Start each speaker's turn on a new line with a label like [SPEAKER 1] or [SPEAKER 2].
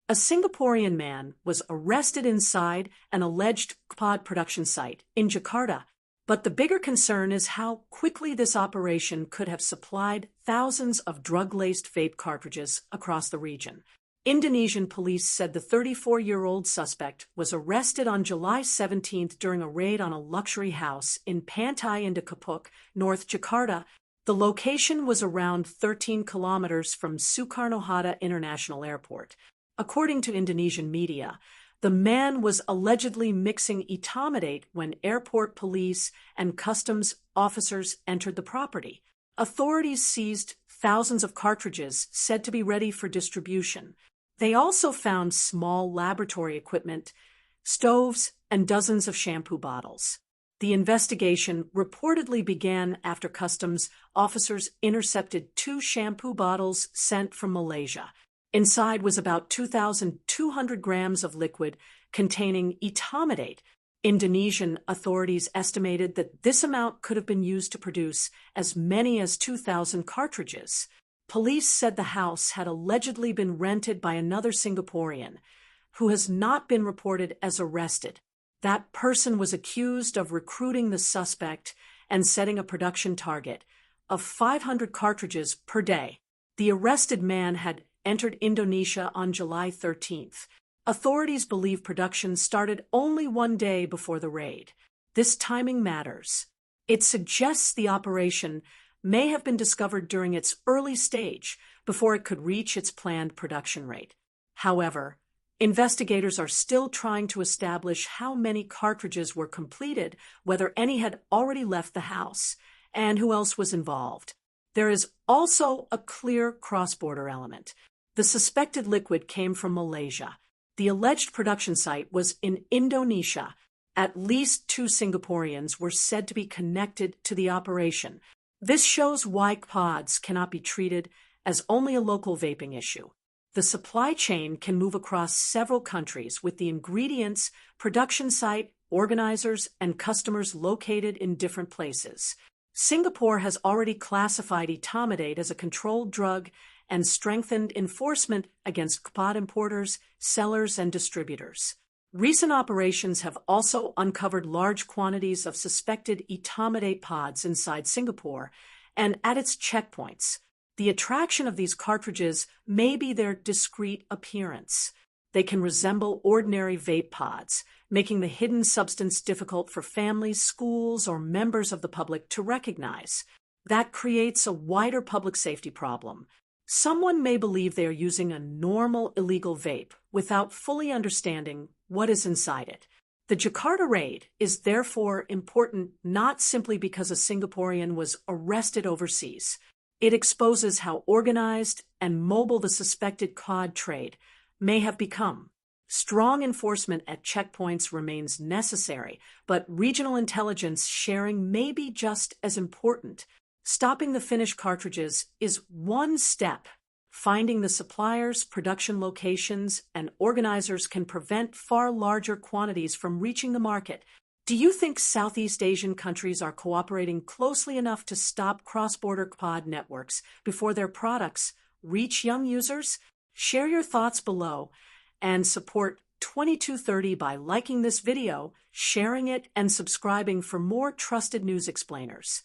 [SPEAKER 1] A Singaporean man was arrested inside an alleged Kpod production site in Jakarta, but the bigger concern is how quickly this operation could have supplied thousands of drug-laced vape cartridges across the region. Indonesian police said the 34-year-old suspect was arrested on July 17th during a raid on a luxury house in Pantai Indah Kpod, North Jakarta. The location was around 13 kilometers from Soekarno-Hatta International Airport. According to Indonesian media, the man was allegedly mixing Etomidate when airport police and customs officers entered the property. Authorities seized thousands of cartridges said to be ready for distribution. They also found small laboratory equipment, stoves, and dozens of shampoo bottles. The investigation reportedly began after customs officers intercepted 2 shampoo bottles sent from Malaysia. Inside was about 2,200 grams of liquid containing Etomidate. Indonesian authorities estimated that this amount could have been used to produce as many as 2,000 cartridges. Police said the house had allegedly been rented by another Singaporean, who has not been reported as arrested. That person was accused of recruiting the suspect and setting a production target of 500 cartridges per day. The arrested man had entered Indonesia on July 13th. Authorities believe production started only one day before the raid. This timing matters. It suggests the operation may have been discovered during its early stage before it could reach its planned production rate. However, investigators are still trying to establish how many cartridges were completed, whether any had already left the house, and who else was involved. There is also a clear cross-border element. The suspected liquid came from Malaysia. The alleged production site was in Indonesia. At least 2 Singaporeans were said to be connected to the operation. This shows why Kpods cannot be treated as only a local vaping issue. The supply chain can move across several countries with the ingredients, production site, organizers, and customers located in different places. Singapore has already classified Etomidate as a controlled drug and strengthened enforcement against Kpod importers, sellers, and distributors. Recent operations have also uncovered large quantities of suspected Etomidate pods inside Singapore and at its checkpoints. The attraction of these cartridges may be their discreet appearance. They can resemble ordinary vape pods, making the hidden substance difficult for families, schools, or members of the public to recognize. That creates a wider public safety problem. Someone may believe they are using a normal illegal vape without fully understanding what is inside it. The Jakarta raid is therefore important not simply because a Singaporean was arrested overseas. It exposes how organized and mobile the suspected Kpod trade may have become. Strong enforcement at checkpoints remains necessary, but regional intelligence sharing may be just as important. Stopping the finished cartridges is one step. Finding the suppliers, production locations, and organizers can prevent far larger quantities from reaching the market. Do you think Southeast Asian countries are cooperating closely enough to stop cross-border Kpod networks before their products reach young users? Share your thoughts below and support 2230 by liking this video, sharing it, and subscribing for more trusted news explainers.